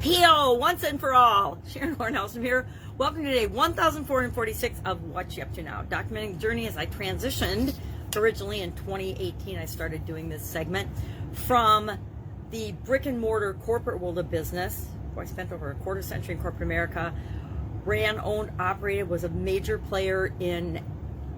P.O. once and for all. Sharon Horne-Ellstrom here. Welcome to day 1446 of What You Up To Now. Documenting the journey as I transitioned. Originally in 2018, I started doing this segment from the brick and mortar corporate world of business. I spent over a quarter century in corporate America. Ran, owned, operated, was a major player in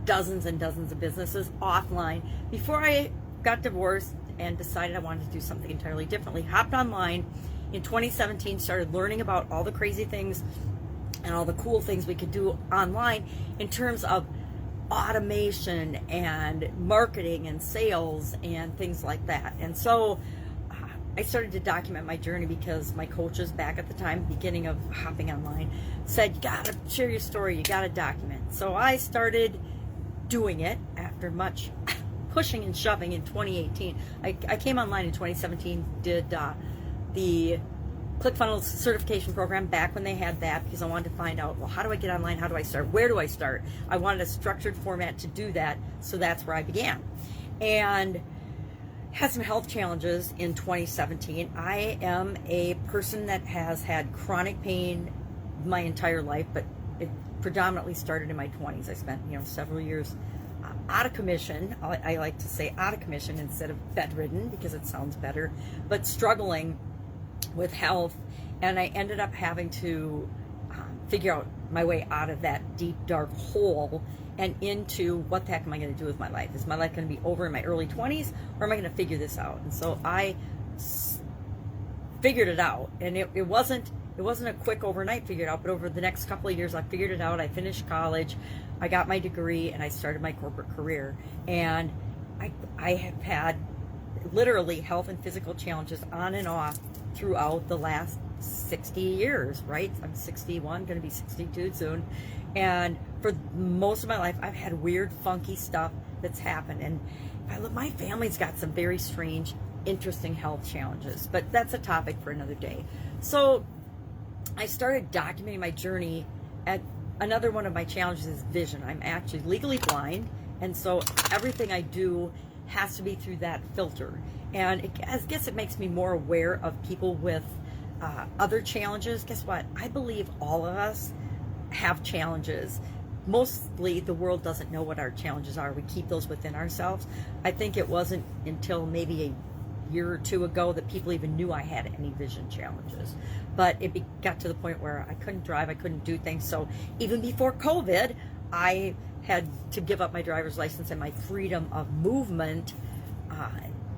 dozens and dozens of businesses offline. Before I got divorced and decided I wanted to do something entirely differently, hopped online in 2017, started learning about all the crazy things and all the cool things we could do online in terms of automation and marketing and sales and things like that. And so I started to document my journey because my coaches back at the time, beginning of hopping online, said, you gotta share your story, you gotta document. So I started doing it after much pushing and shoving in 2018. I came online in 2017, did the ClickFunnels certification program back when they had that, because I wanted to find out, well, how do I get online? How do I start? Where do I start? I wanted a structured format to do that, so that's where I began. And had some health challenges in 2017. I am a person that has had chronic pain my entire life, but it predominantly started in my 20s. I spent, several years out of commission. I like to say out of commission instead of bedridden because it sounds better, but struggling with health, and I ended up having to figure out my way out of that deep dark hole and into what the heck am I going to do with my life? Is my life going to be over in my early 20s, or am I going to figure this out? And so I figured it out, and it wasn't a quick overnight figure it out, but over the next couple of years I figured it out. I finished college, I got my degree, and I started my corporate career. And I have had literally health and physical challenges on and off throughout the last 60 years, right? I'm 61, going to be 62 soon. And for most of my life, I've had weird, funky stuff that's happened. And my family's got some very strange, interesting health challenges, but that's a topic for another day. So I started documenting my journey. At another one of my challenges is vision. I'm actually legally blind, and so everything I do has to be through that filter. And I guess it makes me more aware of people with other challenges. Guess what? I believe all of us have challenges. Mostly the world doesn't know what our challenges are. We keep those within ourselves. I think it wasn't until maybe a year or two ago that people even knew I had any vision challenges. But it got to the point where I couldn't drive, I couldn't do things. So even before COVID, I had to give up my driver's license and my freedom of movement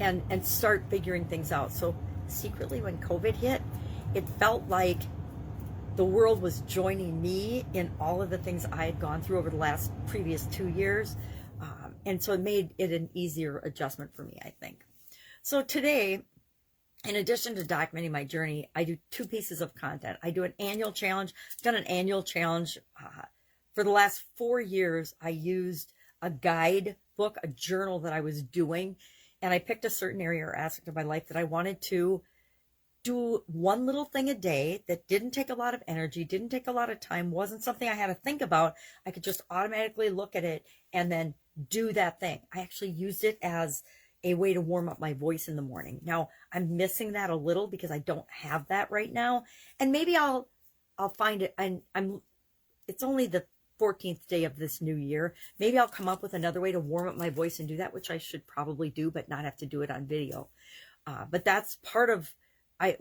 and start figuring things out. So secretly, when COVID hit, it felt like the world was joining me in all of the things I had gone through over the previous 2 years. And so it made it an easier adjustment for me, I think. So today, in addition to documenting my journey, I do 2 pieces of content. I do an annual challenge. I've done an annual challenge. For the last 4 years, I used a guide book, a journal that I was doing, and I picked a certain area or aspect of my life that I wanted to do one little thing a day that didn't take a lot of energy, didn't take a lot of time, wasn't something I had to think about. I could just automatically look at it and then do that thing. I actually used it as a way to warm up my voice in the morning. Now, I'm missing that a little because I don't have that right now. And maybe I'll find it. It's only the 14th day of this new year. Maybe I'll come up with another way to warm up my voice and do that, which I should probably do, but not have to do it on video. But that's part of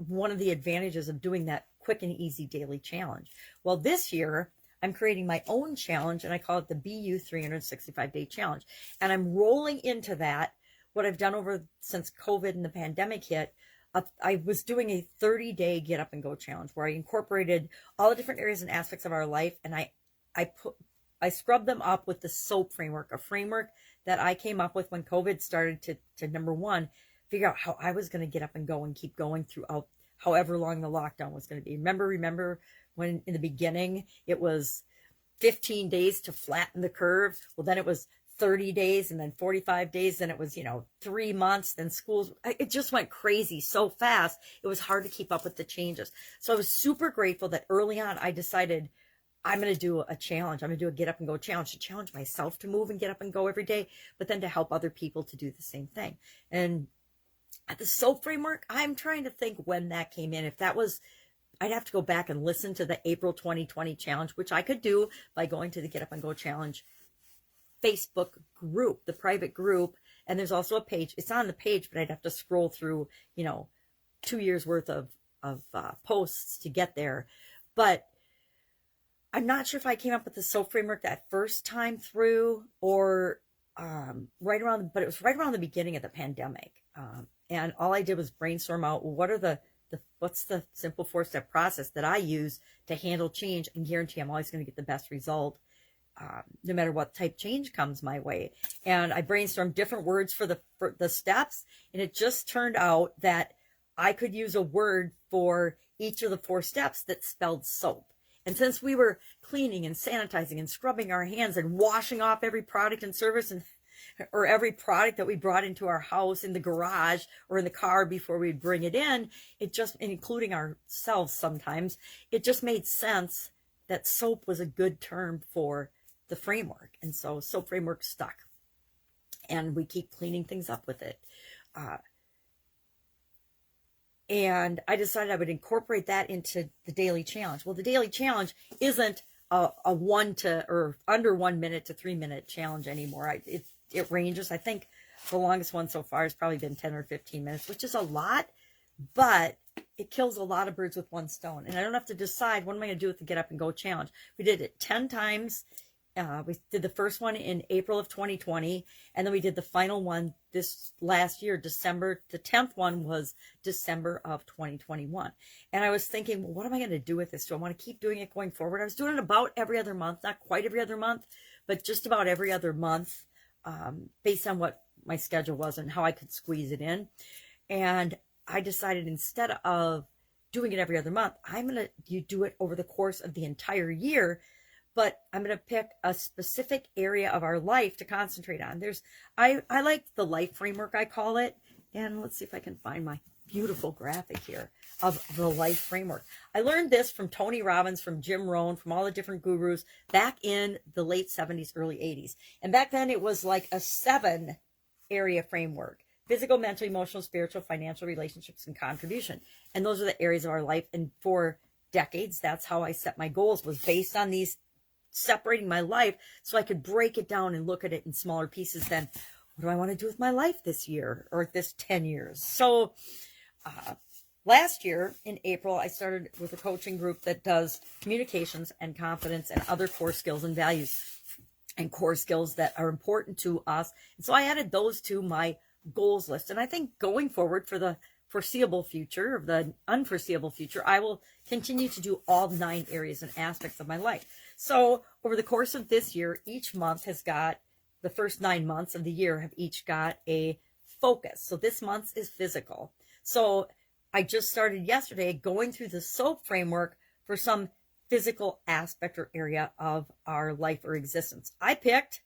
one of the advantages of doing that quick and easy daily challenge. Well, this year, I'm creating my own challenge, and I call it the BU 365-Day Challenge. And I'm rolling into that what I've done since COVID and the pandemic hit. I was doing a 30-day get up and go challenge where I incorporated all the different areas and aspects of our life, and I scrubbed them up with the SOAP framework, a framework that I came up with when COVID started to number one, figure out how I was going to get up and go and keep going throughout however long the lockdown was going to be. Remember when in the beginning it was 15 days to flatten the curve? Well, then it was 30 days and then 45 days. Then it was, 3 months. Then schools, it just went crazy so fast. It was hard to keep up with the changes. So I was super grateful that early on I decided I'm going to do a challenge. I'm going to do a get up and go challenge to challenge myself to move and get up and go every day, but then to help other people to do the same thing. And at the SOAP framework, I'm trying to think when that came in. If that was I'd have to go back and listen to the April 2020 challenge, which I could do by going to the Get Up and Go Challenge Facebook group, the private group. And there's also a page. It's on the page, but I'd have to scroll through, 2 years worth of posts to get there. But I'm not sure if I came up with the SOAP framework that first time through or but it was right around the beginning of the pandemic. And all I did was brainstorm out, well, what's the simple 4-step process that I use to handle change and guarantee I'm always going to get the best result, no matter what type change comes my way. And I brainstormed different words for the steps, and it just turned out that I could use a word for each of the 4 steps that spelled soap. And since we were cleaning and sanitizing and scrubbing our hands and washing off every product and service or every product that we brought into our house, in the garage or in the car before we bring it in, including ourselves sometimes, it just made sense that soap was a good term for the framework. And so SOAP framework stuck. And we keep cleaning things up with it. And I decided I would incorporate that into the daily challenge. Well, the daily challenge isn't a under 1 minute to 3 minute challenge anymore. It ranges. I think the longest one so far has probably been 10 or 15 minutes, which is a lot, but it kills a lot of birds with one stone. And I don't have to decide, what am I going to do with the Get Up and Go challenge? We did it 10 times. We did the first one in April of 2020, and then we did the final one this last year, December. The 10th one was December of 2021. And I was thinking, well, what am I going to do with this? Do I want to keep doing it going forward? I was doing it about every other month, not quite every other month, but just about every other month, based on what my schedule was and how I could squeeze it in. And I decided, instead of doing it every other month, I'm going to do it over the course of the entire year. But I'm going to pick a specific area of our life to concentrate on. I like the life framework, I call it. And let's see if I can find my beautiful graphic here of the life framework. I learned this from Tony Robbins, from Jim Rohn, from all the different gurus back in the late 70s, early 80s. And back then it was like a 7-area framework: physical, mental, emotional, spiritual, financial, relationships, and contribution. And those are the areas of our life. And for decades, that's how I set my goals, was based on these, separating my life so I could break it down and look at it in smaller pieces than, what do I want to do with my life this year or this 10 years? So last year in April, I started with a coaching group that does communications and confidence and other core skills and values and core skills that are important to us. And so I added those to my goals list. And I think going forward, for the foreseeable future, or the unforeseeable future, I will continue to do all 9 areas and aspects of my life. So over the course of this year, each month has got, the first 9 months of the year have each got a focus. So this month is physical. So I just started yesterday going through the SOAP framework for some physical aspect or area of our life or existence. I picked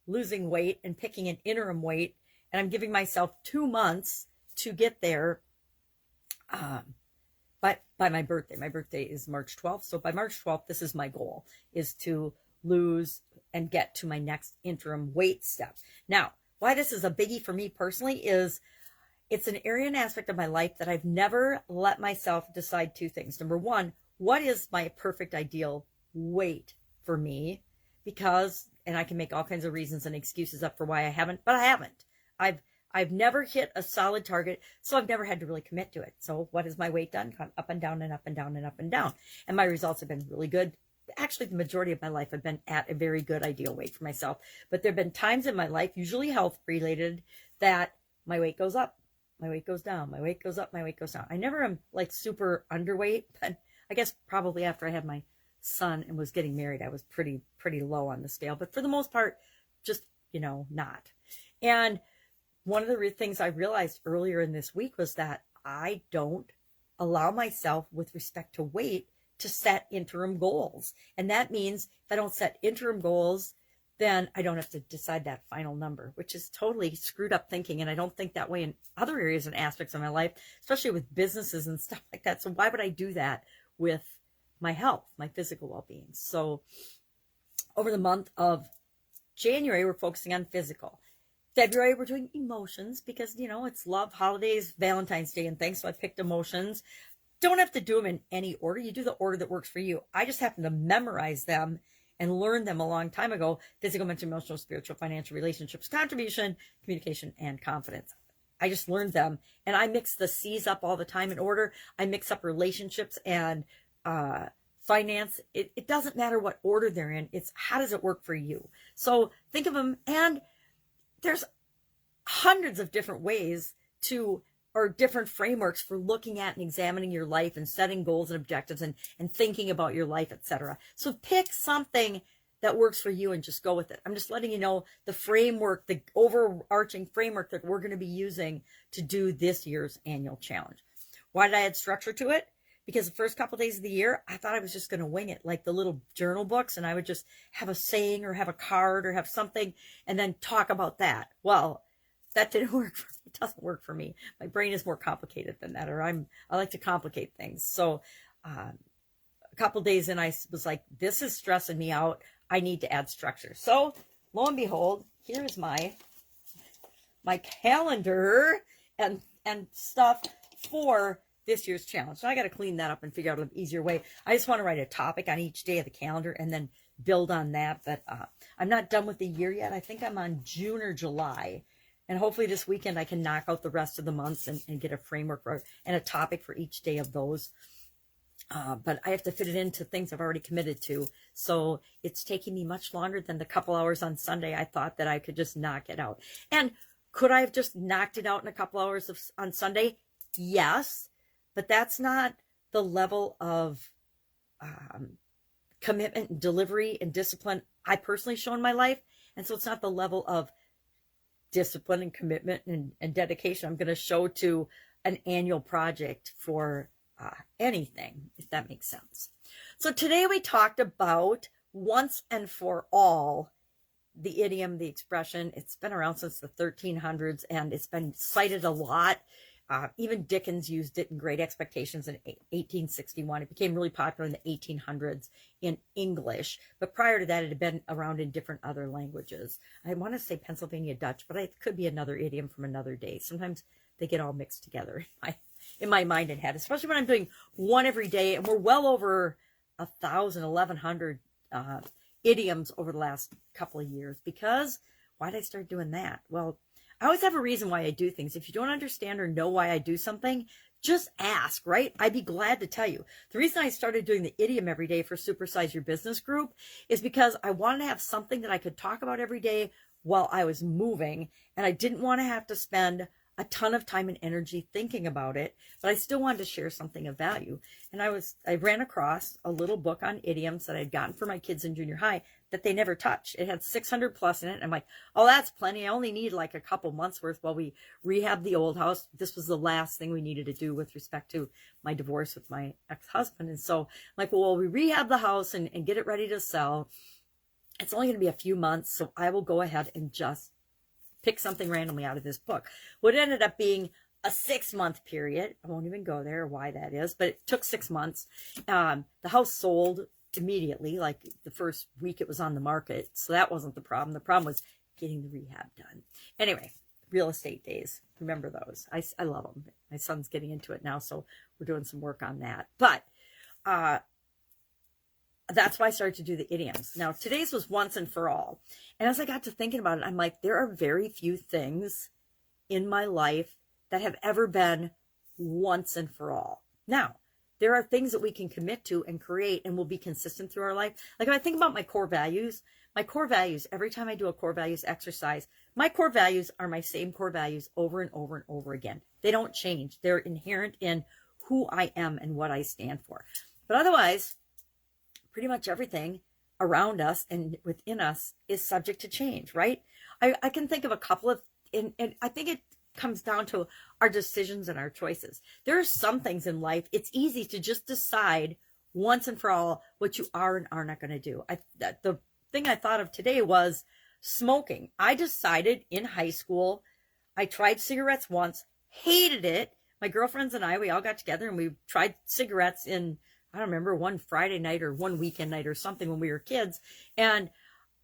losing weight and picking an interim weight, and I'm giving myself 2 months to get there. But by my birthday is March 12th. So by March 12th, this is my goal, is to lose and get to my next interim weight step. Now, why this is a biggie for me personally is it's an area and aspect of my life that I've never let myself decide 2 things. Number 1, what is my perfect ideal weight for me? Because, and I can make all kinds of reasons and excuses up for why I haven't, but I haven't. I've never hit a solid target, so I've never had to really commit to it. So what has my weight done? Gone up and down and up and down and up and down. And my results have been really good. Actually, the majority of my life I've been at a very good ideal weight for myself. But there have been times in my life, usually health related, that my weight goes up, my weight goes down, my weight goes up, my weight goes down. I never am like super underweight, but I guess probably after I had my son and was getting married, I was pretty low on the scale. But for the most part, just, not. And one of the things I realized earlier in this week was that I don't allow myself, with respect to weight, to set interim goals. And that means if I don't set interim goals, then I don't have to decide that final number, which is totally screwed up thinking. And I don't think that way in other areas and aspects of my life, especially with businesses and stuff like that. So why would I do that with my health, my physical well-being? So over the month of January, we're focusing on physical. February, we're doing emotions because, it's love, holidays, Valentine's Day, and things. So I picked emotions. don't have to do them in any order. You do the order that works for you. I just happen to memorize them and learn them a long time ago. Physical, mental, emotional, spiritual, financial, relationships, contribution, communication, and confidence. I just learned them, and I mix the C's up all the time in order. I mix up relationships and finance. It doesn't matter what order they're in. It's how does it work for you? So think of them, and there's hundreds of different ways to, or different frameworks for looking at and examining your life and setting goals and objectives and thinking about your life, etc. So pick something that works for you and just go with it. I'm just letting you know the framework, the overarching framework that we're going to be using to do this year's annual challenge. Why did I add structure to it? Because the first couple of days of the year, I thought I was just going to wing it, like the little journal books, and I would just have a saying or have a card or have something and then talk about that. Well, that didn't work for me. It doesn't work for me. My brain is more complicated than that, or I like to complicate things. So a couple of days in, I was like, this is stressing me out. I need to add structure. So lo and behold, here's my calendar and stuff for this year's challenge. So I got to clean that up and figure out an easier way. I just want to write a topic on each day of the calendar and then build on that. But I'm not done with the year yet. I think I'm on June or July. And hopefully this weekend I can knock out the rest of the months and get a framework and a topic for each day of those. But I have to fit it into things I've already committed to. So it's taking me much longer than the couple hours on Sunday. I thought that I could just knock it out. And could I have just knocked it out in a couple hours on Sunday? Yes. But that's not the level of commitment and delivery and discipline I personally show in my life. And so it's not the level of discipline and commitment and dedication I'm going to show to an annual project for anything, if that makes sense. So today we talked about once and for all, the idiom, the expression. It's been around since the 1300s and it's been cited a lot. Even Dickens used it in Great Expectations in 1861. It became really popular in the 1800s in English, but prior to that, it had been around in different other languages. I want to say Pennsylvania Dutch, but it could be another idiom from another day. Sometimes they get all mixed together in my mind and head, especially when I'm doing one every day, and we're well over 1,100 idioms over the last couple of years. Because why did I start doing that? Well, I always have a reason why I do things. If you don't understand or know why I do something, just ask, right? I'd be glad to tell you. The reason I started doing the idiom every day for Supersize Your Business group is because I wanted to have something that I could talk about every day while I was moving. And I didn't want to have to spend a ton of time and energy thinking about it, but I still wanted to share something of value. And I ran across a little book on idioms that I'd gotten for my kids in junior high that they never touched. It had 600 plus in it. And I'm like, oh, that's plenty. I only need like a couple months worth while we rehab the old house. This was the last thing we needed to do with respect to my divorce with my ex-husband. And so I'm like, well, we rehab the house and get it ready to sell. It's only going to be a few months. So I will go ahead and just pick something randomly out of this book. What ended up being a 6-month period. I won't even go there why that is, but it took 6 months. The house sold immediately, like the first week it was on the market. So that wasn't the problem. The problem was getting the rehab done. Anyway, real estate days. Remember those. I love them. My son's getting into it now, so we're doing some work on that. But that's why I started to do the idioms. Now, today's was once and for all. And as I got to thinking about it, I'm like, there are very few things in my life that have ever been once and for all. Now, there are things that we can commit to and create and will be consistent through our life. Like if I think about my core values, every time I do a core values exercise, my core values are my same core values over and over and over again. They don't change. They're inherent in who I am and what I stand for. But otherwise, pretty much everything around us and within us is subject to change, right? I can think of a couple of, and I think it comes down to our decisions and our choices. There are some things in life, it's easy to just decide once and for all what you are and are not going to do. The thing I thought of today was smoking. I decided in high school, I tried cigarettes once, hated it. My girlfriends and I, we all got together and we tried cigarettes in, I don't remember, one Friday night or one weekend night or something when we were kids. And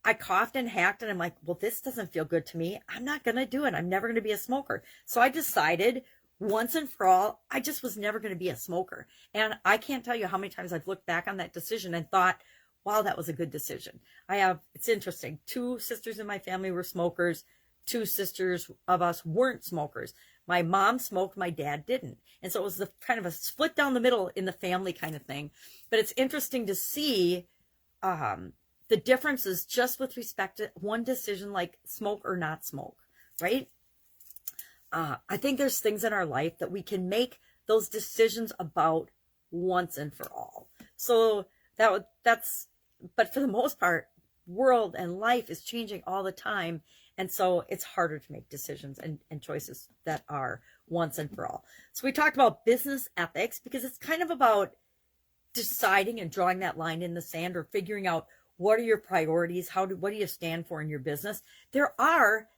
I coughed and hacked and I'm like, well, this doesn't feel good to me. I'm not going to do it. I'm never going to be a smoker. So I decided once and for all, I just was never going to be a smoker. And I can't tell you how many times I've looked back on that decision and thought, wow, that was a good decision. It's interesting. 2 sisters in my family were smokers. 2 sisters of us weren't smokers. My mom smoked, my dad didn't. And so it was the kind of a split down the middle in the family kind of thing. But it's interesting to see the differences just with respect to one decision like smoke or not smoke, right? I think there's things in our life that we can make those decisions about once and for all. So but for the most part, world and life is changing all the time. And so it's harder to make decisions and choices that are once and for all. So we talked about business ethics because it's kind of about deciding and drawing that line in the sand or figuring out what are your priorities, what do you stand for in your business. There are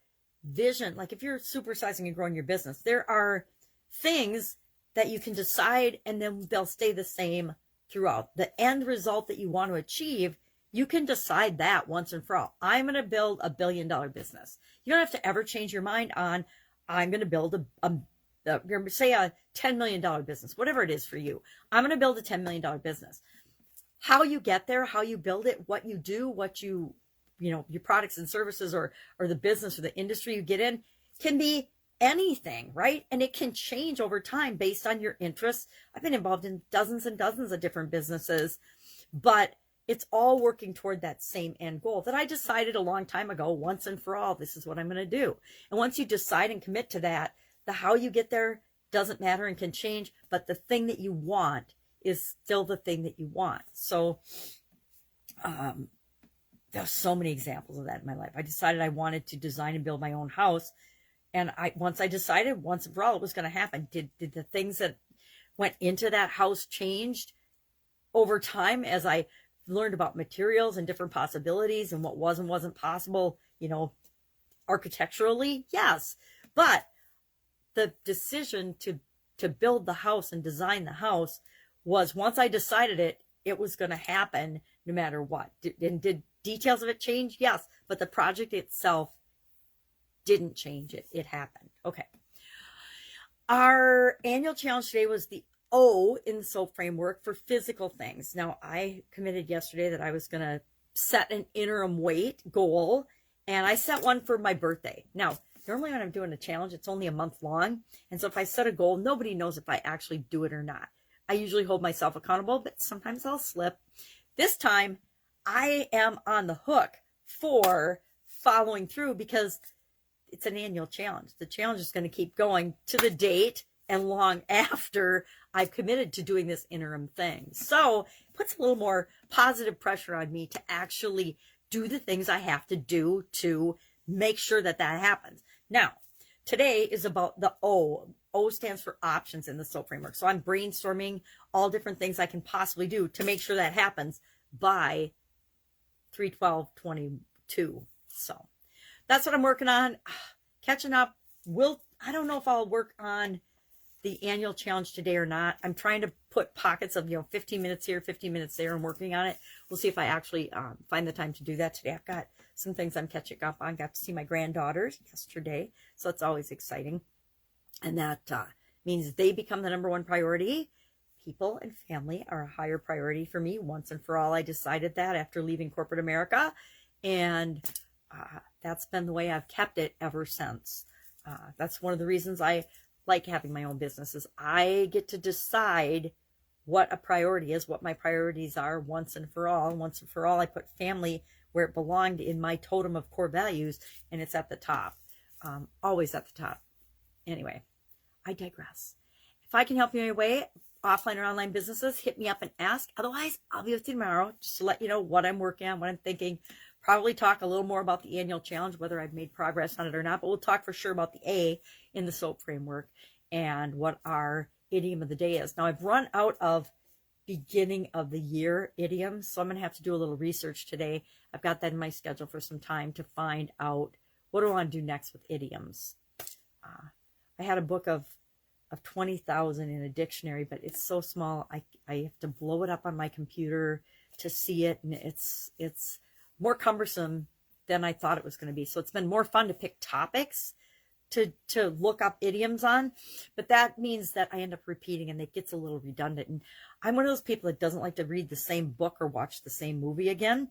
vision, like if you're supersizing and growing your business, there are things that you can decide and then they'll stay the same throughout. The end result that you want to achieve, you can decide that once and for all. I'm going to build a $1 billion business. You don't have to ever change your mind on, I'm going to build say a $10 million business, whatever it is for you. I'm going to build a $10 million business. How you get there, how you build it, what you do, your products and services or the business or the industry you get in can be anything, right? And it can change over time based on your interests. I've been involved in dozens and dozens of different businesses, but it's all working toward that same end goal that I decided a long time ago, once and for all, this is what I'm going to do. And once you decide and commit to that, the how you get there doesn't matter and can change, but the thing that you want is still the thing that you want. So, there's so many examples of that in my life. I decided I wanted to design and build my own house. And once I decided once and for all it was going to happen, did the things that went into that house changed over time as I learned about materials and different possibilities and what was and wasn't possible, architecturally? Yes. But the decision to build the house and design the house was, once I decided it was going to happen no matter what. Did details of it change? Yes. But the project itself didn't change it. It happened. Okay. Our annual challenge today was the O in the SOAP framework for physical things. Now, I committed yesterday that I was going to set an interim weight goal, and I set one for my birthday. Now, normally when I'm doing a challenge, it's only a month long. And so if I set a goal, nobody knows if I actually do it or not. I usually hold myself accountable, but sometimes I'll slip. This time, I am on the hook for following through because it's an annual challenge. The challenge is going to keep going to the date and long after I've committed to doing this interim thing. So it puts a little more positive pressure on me to actually do the things I have to do to make sure that happens. Now, today is about the O. O stands for options in the SOAP framework. So I'm brainstorming all different things I can possibly do to make sure that happens by 3/12/22. So that's what I'm working on. Catching up. I don't know if I'll work on the annual challenge today or not. I'm trying to put pockets of 15 minutes here, 15 minutes there, and working on it. We'll see if I actually find the time to do that today. I've got some things I'm catching up on. Got to see my granddaughters yesterday, so it's always exciting. And that means they become the number one priority. People and family are a higher priority for me once and for all. I decided that after leaving corporate America, and that's been the way I've kept it ever since. That's one of the reasons I like having my own business, is I get to decide what a priority is, what my priorities are once and for all. Once and for all, I put family where it belonged in my totem of core values, and it's at the top, always at the top. Anyway, I digress. If I can help you in any way, offline or online businesses, hit me up and ask. Otherwise, I'll be with you tomorrow just to let you know what I'm working on, what I'm thinking. Probably talk a little more about the annual challenge, whether I've made progress on it or not, but we'll talk for sure about the A in the SOAP framework and what our idiom of the day is. Now, I've run out of beginning of the year idioms, so I'm going to have to do a little research today. I've got that in my schedule for some time to find out what do I want to do next with idioms. I had a book of 20,000 in a dictionary, but it's so small, I have to blow it up on my computer to see it, and it's more cumbersome than I thought it was going to be. So it's been more fun to pick topics to look up idioms on, but that means that I end up repeating and it gets a little redundant. And I'm one of those people that doesn't like to read the same book or watch the same movie again.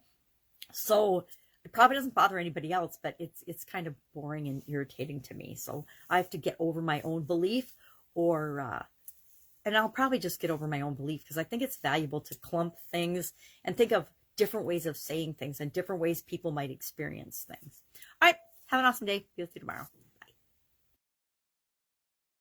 So it probably doesn't bother anybody else, but it's kind of boring and irritating to me. So I have to get over my own belief, and I'll probably just get over my own belief because I think it's valuable to clump things and think of different ways of saying things and different ways people might experience things. All right. Have an awesome day. Be with you tomorrow.